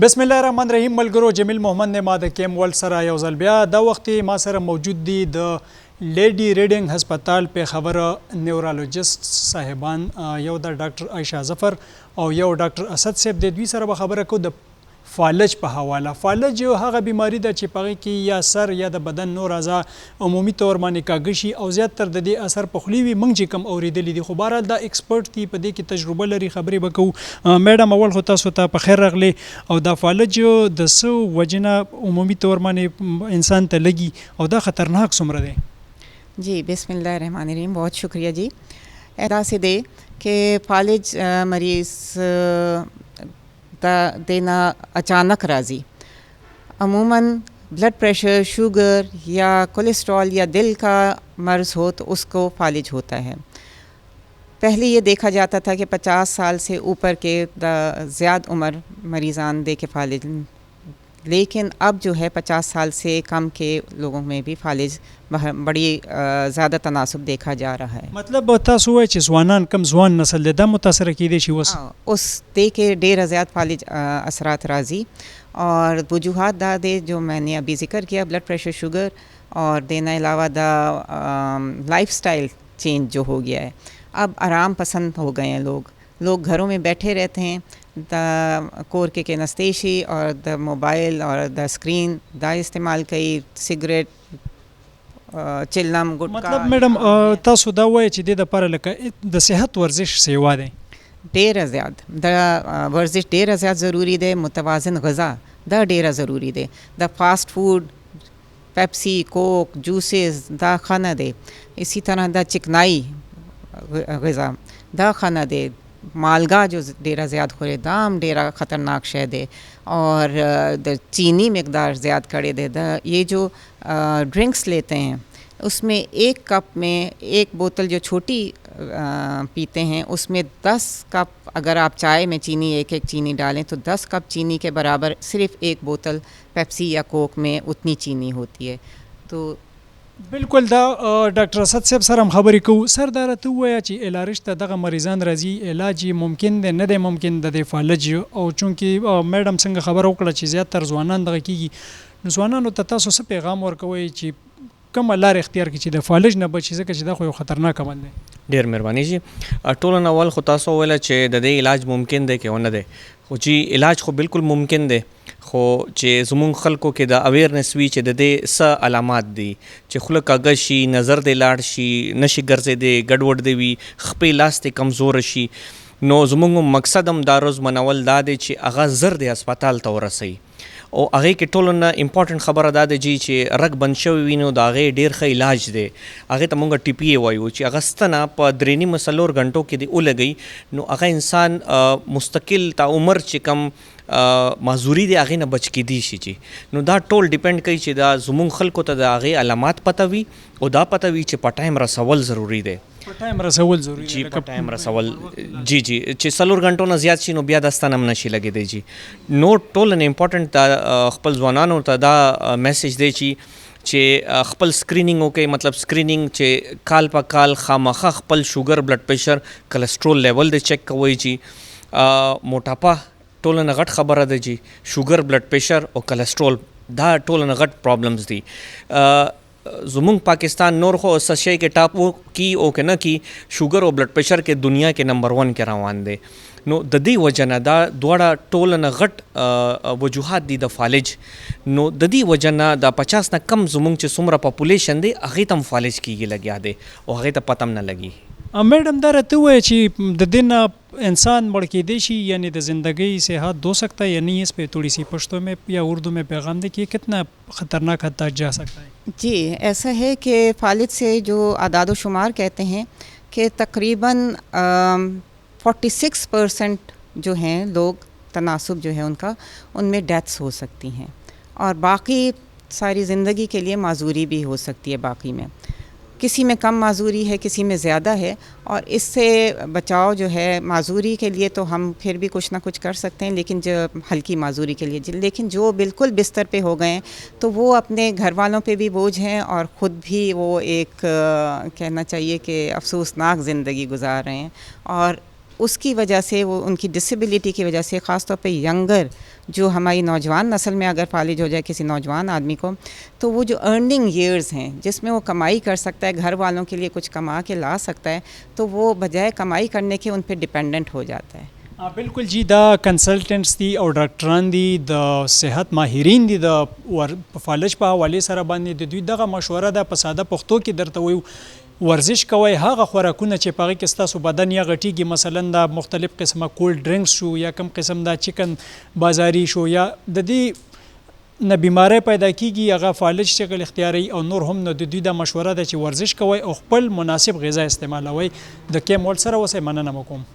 बिस्मिल्लाहिर्रहमानिर्रहीम मलगरो जमील मोहम्मद ने माद केम वर्ल्ड सरा यौ ځل بیا دا وخت ما سره موجود دي د لیډي ریډینګ هسپتال په خبره نیورولوژیست صاحبان یو د ډاکټر عائشہ ظفر او یو ډاکټر اسد صاحب د دوی سره به خبره کو د فالج په حواله. فالج یو هغه بیماری ده چې پغې کې یا سر یا د بدن نور اعضا عمومي طور باندې کاږي شي او زیات تر د دې اثر په خولي وي موږ چې کم اوریدلې دي خو بهرحال دا ایکسپرت دي په دې کې تجربه لري خبرې به کوو. میډم اول خو تاسو ته په خیر راغلی او دا فالج د څه وجنه عمومي طور باندې انسان ته لګي او دا خطرناک څومره دی؟ जी बिस्मिल्लाहिर्रहमानिर्रहीम, बहुत शुक्रिया जी. एदा से दे कि फालिज मरीज़ देना अचानक राज़ी अमूमन ब्लड प्रेशर, शुगर या कोलेस्ट्रॉल या दिल का मर्ज़ हो तो उसको फालिज होता है. पहले ये देखा जाता था कि 50 साल से ऊपर के ज़्यादा उम्र मरीज़ान दे के फालिज, लेकिन अब जो है 50 साल से कम के लोगों में भी फालिज बड़ी ज़्यादा तनासब देखा जा रहा है. मतलब تاسو وایي چې ځوانان کم ځوان نسل دی دا متاثر کیدی شي उस दे के ढेर ज़्यादा फालिज असरात राजी और वजूहात दा दे जो मैंने अभी जिक्र किया, ब्लड प्रेशर, शुगर और देना अलावा दा लाइफस्टाइल चेंज जो हो गया है. अब आराम पसंद हो गए हैं लोग घरों में बैठे रहते हैं. द कोर के नस्तेशी और द मोबाइल और द स्क्रीन दा इस्तेमाल कई सिगरेट चिल्लम गुटखा. मतलब मैडम تاسو دا وایي چې د لپاره لکه د صحت ورزش سیوا دی ډیره زیات د ورزش ډیره زیات ضروری دی. متوازن غذا دا ډیره ضروری دی. د فاسٹ فوڈ پیپسی کوک جوسز دا خانه دی. اسی طرح دا چکنائی غذا دا خانه دی. मालगा जो डेरा ज़्यादा खोरे दाम डेरा ख़तरनाक शय दे और द चीनी मकदार ज़्यादा करे दे. ये जो ड्रिंक्स लेते हैं उसमें एक कप में एक बोतल जो छोटी पीते हैं उसमें 10 कप अगर आप चाय में चीनी एक चीनी डालें तो 10 कप चीनी के बराबर सिर्फ़ एक बोतल पेप्सी या कोक में उतनी चीनी होती है. तो बिल्कुल دا ډاکټر اسد صاحب سره هم خبرې کوو. سر دا راته ووایه چې علاج ته دغه مریضان راځي علاج ممکن دی نه دی ممکن د فالج او چونکې میډم څنګه خبره وکړه چې زیاتره ځوانان دغه کیږي نو ځوانانو ته تاسو څه پیغام ورکوئ چې کومه لار اختیار کړي چې د فالج نه بچي ځکه چې دا خو یو خطرناک عمل دی؟ ډېر مهرباني جی. ټول اول خو تاسو ویله چې د دې علاج ممکن دی که ونه دی خو چې علاج خو بالکل ممکن دی خو چې زمونږ خلکو کې د اویرنس وي چې د دې څه علامات دي چې خوله کاږه شي نظر دې لاړ شي نشي ګرځېدی ګډوډ دی وي خپې لاس دې کمزوره شي نو زمونږ مقصد هم دا روز منول دا دی چې هغه زر دې هسپتال ته ورسوي او هغې کې ټولو نه امپورټنټ خبره دا ده جی چې رګ بند شوی وي نو د هغې ډېر ښه علاج دی. هغې ته مونږ ټي پي ای وایو چې هغه ستنه په 3.5 غنټو کې دې ولګوي نو هغه انسان مستقل تا عمر چې کم معذوري دی هغې نه بچ کیدی شي جی. نو دا ټول ډیپینډ کوي چې دا زمونږ خلکو ته د هغې علامات پته وي او دا پته وي چې په ټایم رسول ضروري دی. په ټایم رسول ضروري جی په ټایم رسول جی چې 4 غنټو نه زیات شي نو بیا د ستن هم نشي لګېدی جی. نو ټول نه امپورټنټ دا خپل ځوانانو ته دا میسج دی چې خپل سکرینینګ وکړي. مطلب سکرینینګ چې کال په کال خامخا خپل شوګر بلډ پریشر کلسټرول لیول دی چیک کوئ جی. موټاپا ټول نه غټ خبره ده جی. شوګر بلډ پریشر او کلسټرول دا ټول نه غټ پرابلمز دي. زمونږ پاکستان نور خو سشي کې ټاپ کی او که نه کی شوګر او بلډ پریشر کې دنیا کې نمبر 1 کې روان دی. نو د دې وجه نه دا دواړه ټول نه غټ وجوهات دي د فالج. نو د دې وجه نه د 50 نه کم زمونږ چې څومره پاپولیشن دی هغې ته هم فالج کېږي لګیا دی او هغې ته پته هم نه لګي. میڈم دا راته ووایه چې د دې نه انسان مړ کیدی شي یعنی د زندگی صحت دو سکتا ہے یعنی اس پہ تھوڑی سی پشتوں میں یا اردو میں پیغام دے کہ کتنا خطرناک حد تک جا سکتا ہے؟ جی ایسا ہے کہ فالج سے جو اعداد و شمار کہتے ہیں کہ تقریباً 46% جو ہیں لوگ تناسب جو ہے ان کا ان میں ڈیتھس ہو سکتی ہیں اور باقی ساری زندگی کے لیے معذوری بھی ہو سکتی ہے. باقی میں किसी में कम माजूरी है, किसी में ज़्यादा है और इससे बचाव जो है माजूरी के लिए तो हम फिर भी कुछ ना कुछ कर सकते हैं लेकिन जो हल्की माजूरी के लिए लेकिन जो बिल्कुल बिस्तर पे हो गए हैं तो वो अपने घर वालों पे भी बोझ हैं और ख़ुद भी वो एक कहना चाहिए कि अफसोसनाक ज़िंदगी गुजार रहे हैं और उसकी वजह से वो उनकी डिसेबिलिटी की वजह से ख़ास तौर पे यंगर जो हमारी नौजवान नस्ल में अगर फालिज हो जाए किसी नौजवान आदमी को, तो वो जो अर्निंग ईयर्स हैं जिसमें वो कमाई कर सकता है, घर वालों के लिए कुछ कमा के ला सकता है, तो वो बजाय कमाई करने के उन पर डिपेंडेंट हो जाता है। बिल्कुल जी, द कंसल्टेंट्स दी او ډاکټران دي د صحت ماهرین دي د فالج په حواله سره باندې د دوی دغه مشوره ده په ساده پښتو کې درته وایو ورزش کوئ، هغه خوراکونه چې په هغې کې ستاسو بدن یا غټیږي، مثلا د مختلف قسمه کولډ ډرنکس شو یا کم قسم د چکن بازاري شو یا د دې نه بیماری پیدا کیږي، هغه فالج شکل اختیاري او نور هم نو د دوی د مشوره ده چې ورزش کوئ او خپل مناسب غذا استعمالوئ. د کیم ورلډ سره اوسئ، مننه مو کوم.